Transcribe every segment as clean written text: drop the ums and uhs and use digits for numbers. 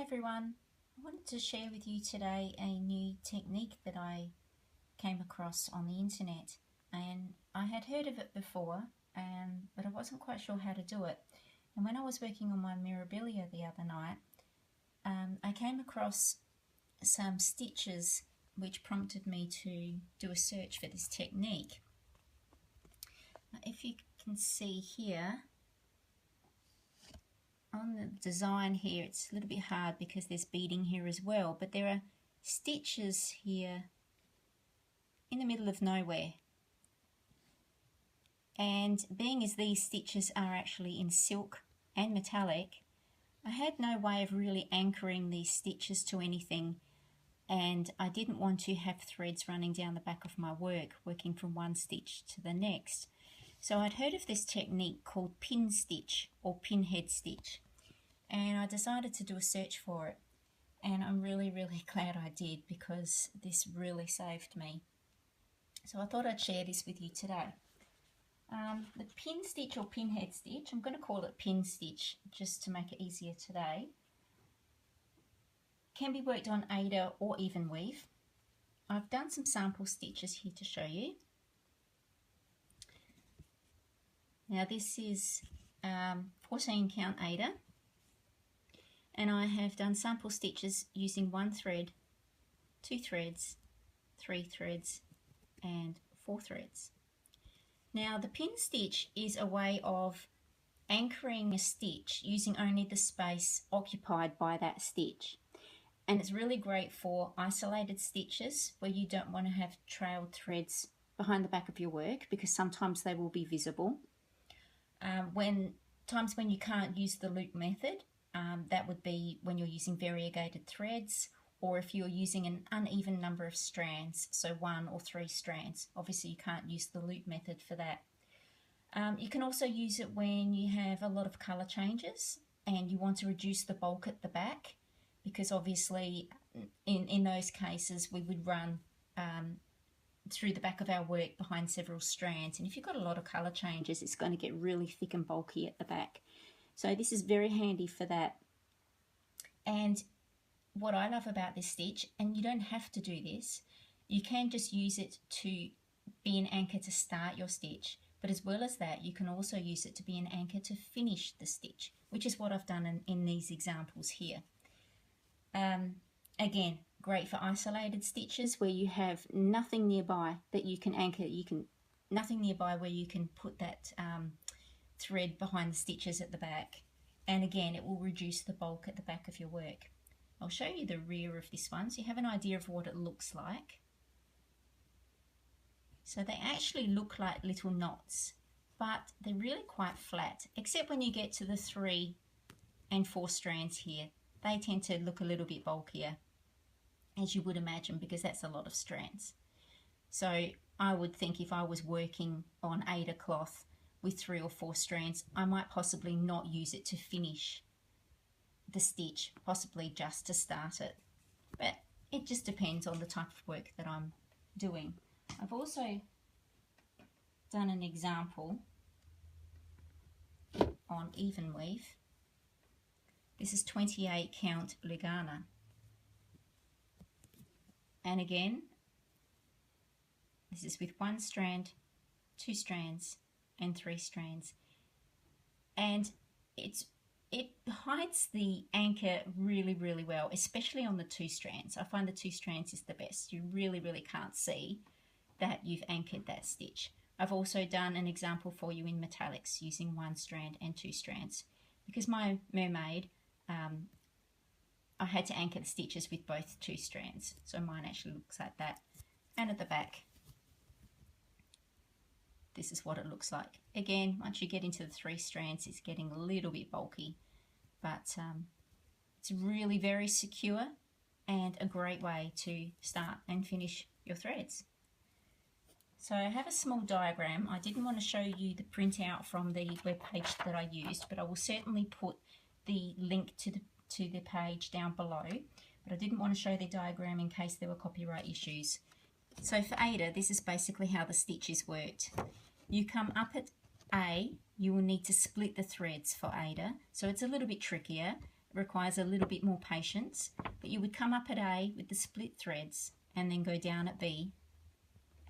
everyone, I wanted to share with you today a new technique that I came across on the internet, and I had heard of it before, but I wasn't quite sure how to do it. And when I was working on my memorabilia the other night, I came across some stitches which prompted me to do a search for this technique. Now, if you can see here, on the design here, it's a little bit hard because there's beading here as well, but there are stitches here in the middle of nowhere. And being as these stitches are actually in silk and metallic, I had no way of really anchoring these stitches to anything, and I didn't want to have threads running down the back of my work, working from one stitch to the next. So I'd heard of this technique called pin stitch or pinhead stitch, and I decided to do a search for it, and I'm really glad I did, because this really saved me. So I thought I'd share this with you today. The pin stitch or pinhead stitch, I'm going to call it pin stitch just to make it easier today, can be worked on Aida or Evenweave. I've done some sample stitches here to show you. Now this is 14 count Aida, and I have done sample stitches using 1 thread, 2 threads, 3 threads and 4 threads. Now the pin stitch is a way of anchoring a stitch using only the space occupied by that stitch, and it's really great for isolated stitches where you don't want to have trailed threads behind the back of your work, because sometimes they will be visible. Times when you can't use the loop method, that would be when you're using variegated threads, or if you're using an uneven number of strands, so 1 or 3 strands. Obviously you can't use the loop method for that. You can also use it when you have a lot of colour changes and you want to reduce the bulk at the back, because obviously in those cases we would run through the back of our work behind several strands, and if you've got a lot of colour changes, it's going to get really thick and bulky at the back. So this is very handy for that. And what I love about this stitch, and you don't have to do this, you can just use it to be an anchor to start your stitch, but as well as that you can also use it to be an anchor to finish the stitch, which is what I've done in these examples here. Again, great for isolated stitches where you have nothing nearby that you can anchor, nothing nearby where you can put that thread behind the stitches at the back, and again it will reduce the bulk at the back of your work. I'll show you the rear of this one so you have an idea of what it looks like. So they actually look like little knots, but they're really quite flat, except when you get to the 3 and 4 strands here. They tend to look a little bit bulkier, as you would imagine, because that's a lot of strands. So I would think if I was working on Aida cloth with 3 or 4 strands, I might possibly not use it to finish the stitch, possibly just to start it. But it just depends on the type of work that I'm doing. I've also done an example on Evenweave. This is 28 count Lugana. And again, this is with 1 strand, 2 strands and 3 strands. And it hides the anchor really well, especially on the 2 strands. I find the 2 strands is the best. You really can't see that you've anchored that stitch. I've also done an example for you in metallics using 1 strand and 2 strands. Because my mermaid, I had to anchor the stitches with both 2 strands. So mine actually looks like that. And at the back, this is what it looks like. Again, once you get into the 3 strands, it's getting a little bit bulky, but it's really very secure and a great way to start and finish your threads. So I have a small diagram. I didn't want to show you the printout from the web page that I used, but I will certainly put the link to the page down below, but I didn't want to show the diagram in case there were copyright issues. So for Aida, this is basically how the stitch is worked. You come up at A, you will need to split the threads for Aida, so it's a little bit trickier, requires a little bit more patience, but you would come up at A with the split threads and then go down at B,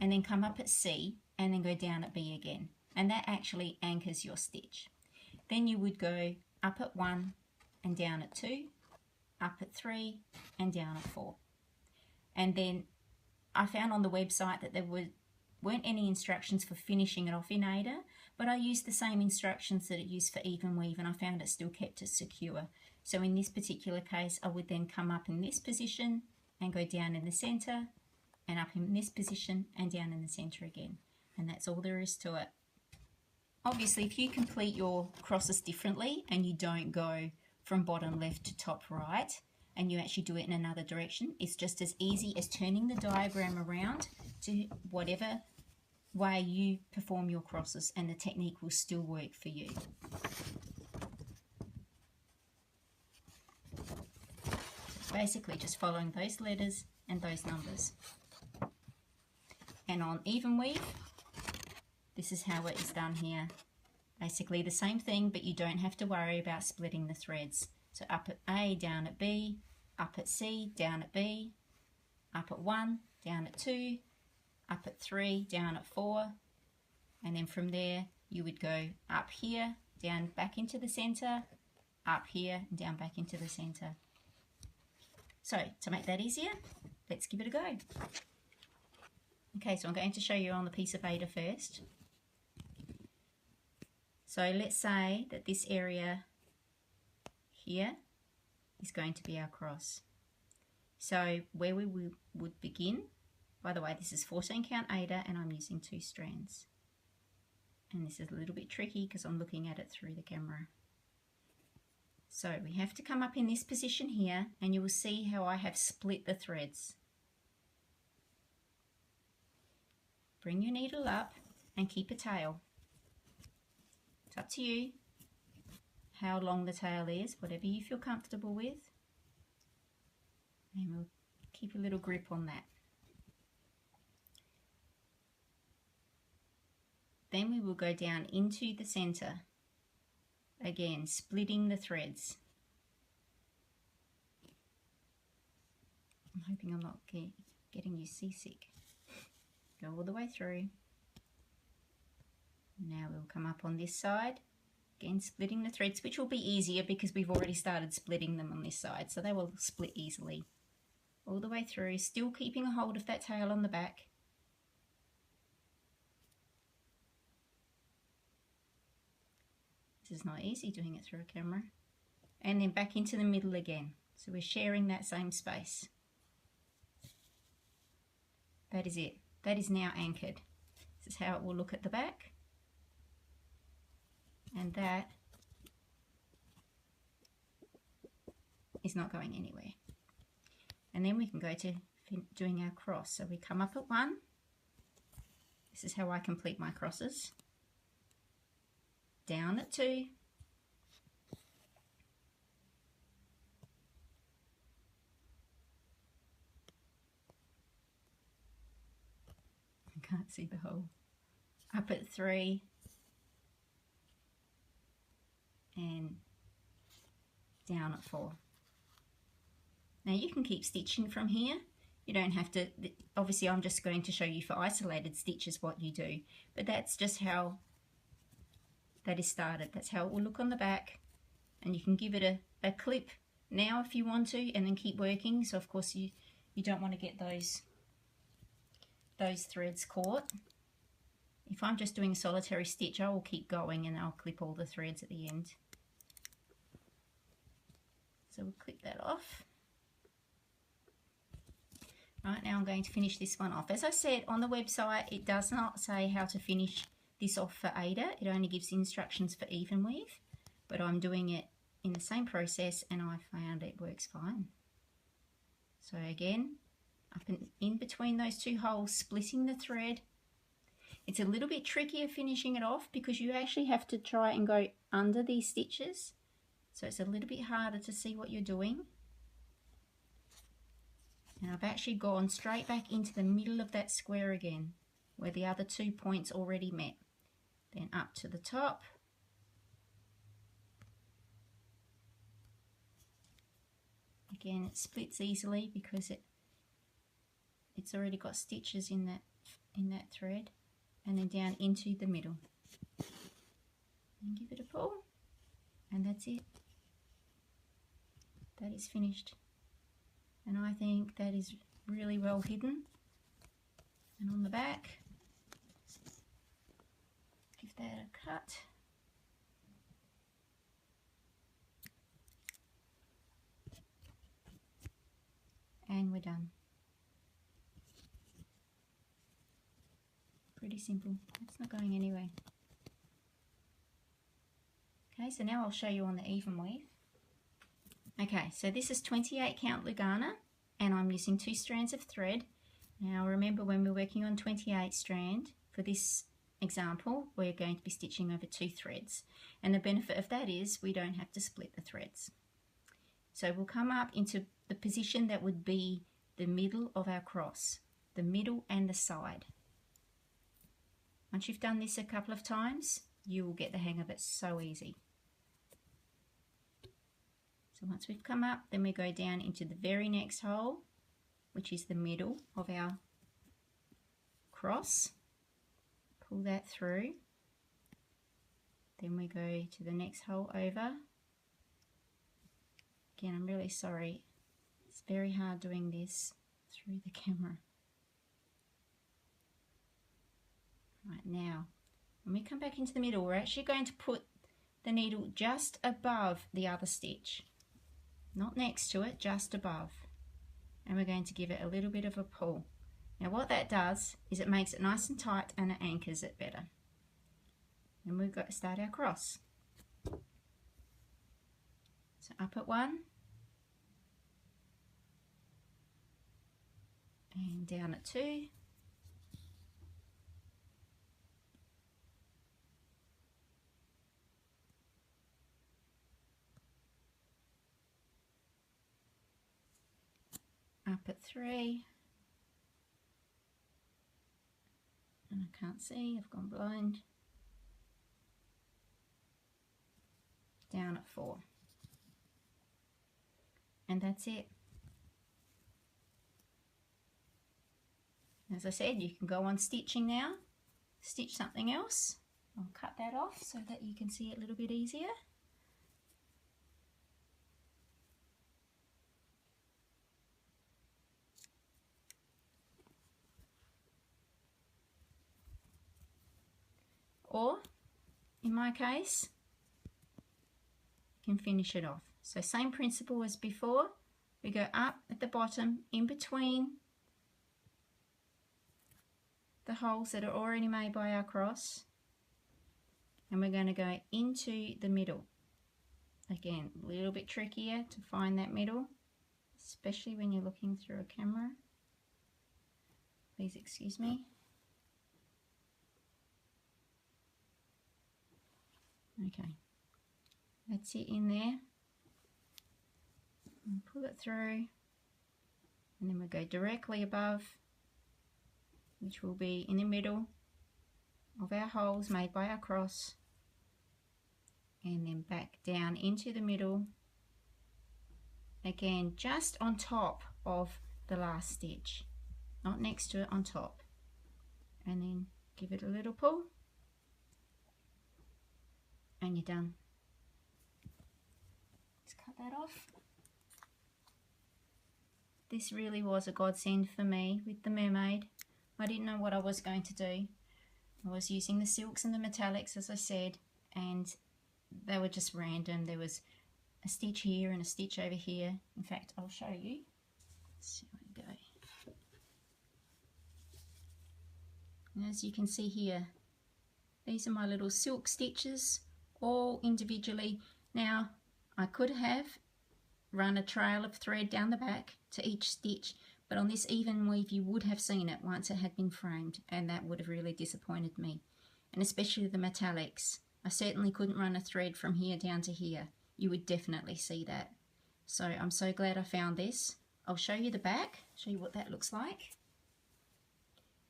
and then come up at C and then go down at B again, and that actually anchors your stitch. Then you would go up at 1 and down at 2, up at 3 and down at 4. And then I found on the website that there weren't any instructions for finishing it off in Aida, but I used the same instructions that it used for Evenweave, and I found it still kept it secure. So in this particular case, I would then come up in this position and go down in the center, and up in this position and down in the center again. And that's all there is to it. Obviously, if you complete your crosses differently and you don't go from bottom left to top right, and you actually do it in another direction, it's just as easy as turning the diagram around to whatever way you perform your crosses, and the technique will still work for you. Basically just following those letters and those numbers. And on Evenweave, this is how it is done here. Basically the same thing, but you don't have to worry about splitting the threads. So up at A, down at B, up at C, down at B, up at 1, down at 2, up at 3, down at 4, and then from there you would go up here, down back into the center, up here and down back into the center. So to make that easier, let's give it a go. Okay, so I'm going to show you on the piece of Aida first. So let's say that this area here is going to be our cross. So where we would begin, by the way, this is 14 count Aida and I'm using 2 strands. And this is a little bit tricky because I'm looking at it through the camera. So we have to come up in this position here, and you will see how I have split the threads. Bring your needle up and keep a tail. It's up to you how long the tail is, whatever you feel comfortable with. And we'll keep a little grip on that. Then we will go down into the center. Again, splitting the threads. I'm hoping I'm not getting you seasick. Go all the way through. Now we'll come up on this side. Again, splitting the threads, which will be easier because we've already started splitting them on this side, so they will split easily. All the way through, still keeping a hold of that tail on the back. This is not easy doing it through a camera. And then back into the middle again. So we're sharing that same space. That is it. That is now anchored. This is how it will look at the back. And that is not going anywhere. And then we can go to doing our cross. So we come up at 1. This is how I complete my crosses. Down at 2. I can't see the hole. Up at 3. And down at 4. Now you can keep stitching from here. You don't have to, obviously I'm just going to show you for isolated stitches what you do, but that's just how that is started. That's how it will look on the back, and you can give it a clip now if you want to, and then keep working. So of course you don't want to get those threads caught. If I'm just doing a solitary stitch, I will keep going and I'll clip all the threads at the end. So we'll clip that off. Right, now I'm going to finish this one off. As I said, on the website it does not say how to finish this off for Aida. It only gives instructions for Evenweave, but I'm doing it in the same process and I found it works fine. So again, up in between those 2 holes, splitting the thread. It's a little bit trickier finishing it off because you actually have to try and go under these stitches. So it's a little bit harder to see what you're doing. And I've actually gone straight back into the middle of that square again, where the other 2 points already met. Then up to the top. Again, it splits easily because it's already got stitches in that thread, and then down into the middle. And give it a pull, and that's it. That is finished. And I think that is really well hidden. And on the back, give that a cut. And we're done. Pretty simple. It's not going anywhere. Okay, so now I'll show you on the Evenweave. Okay, so this is 28 count Lugana, and I'm using 2 strands of thread. Now remember, when we're working on 28 strand, for this example, we're going to be stitching over 2 threads. And the benefit of that is we don't have to split the threads. So we'll come up into the position that would be the middle of our cross, the middle and the side. Once you've done this a couple of times, you will get the hang of it so easy. So once we've come up, then we go down into the very next hole, which is the middle of our cross. Pull that through. Then we go to the next hole over. Again, I'm really sorry. It's very hard doing this through the camera. Right, now, when we come back into the middle, we're actually going to put the needle just above the other stitch. Not next to it, just above. And we're going to give it a little bit of a pull. Now what that does is it makes it nice and tight and it anchors it better. And we've got to start our cross. So up at 1. And down at 2. Up at 3, and I can't see, I've gone blind. Down at 4, and that's it. As I said, you can go on stitching now, stitch something else. I'll cut that off so that you can see it a little bit easier. Or, in my case, you can finish it off. So same principle as before. We go up at the bottom, in between the holes that are already made by our cross, and we're going to go into the middle. Again, a little bit trickier to find that middle, especially when you're looking through a camera. Please excuse me. Okay, that's it in there. And pull it through, and then we'll go directly above, which will be in the middle of our holes made by our cross, and then back down into the middle, again just on top of the last stitch, not next to it, on top, and then give it a little pull. And you're done. Let's cut that off. This really was a godsend for me with the mermaid. I didn't know what I was going to do. I was using the silks and the metallics, as I said, and they were just random. There was a stitch here and a stitch over here. In fact, I'll show you. Let's see where we go. And as you can see here, these are my little silk stitches, all individually. Now I could have run a trail of thread down the back to each stitch, but on this Evenweave you would have seen it once it had been framed, and that would have really disappointed me. And especially the metallics, I certainly couldn't run a thread from here down to here. You would definitely see that. So I'm so glad I found this. I'll show you the back, show you what that looks like.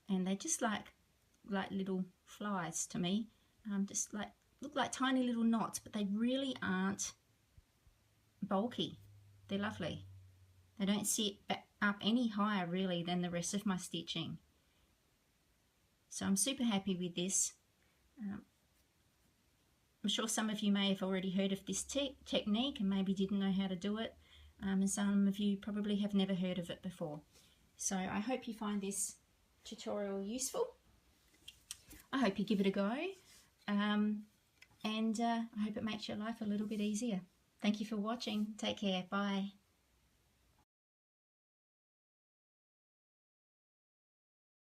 And they just like little flies to me, just like look like tiny little knots, but they really aren't bulky. They're lovely. They don't sit up any higher really than the rest of my stitching. So I'm super happy with this. I'm sure some of you may have already heard of this technique and maybe didn't know how to do it. And some of you probably have never heard of it before. So I hope you find this tutorial useful. I hope you give it a go. I hope it makes your life a little bit easier. Thank you for watching. Take care. Bye.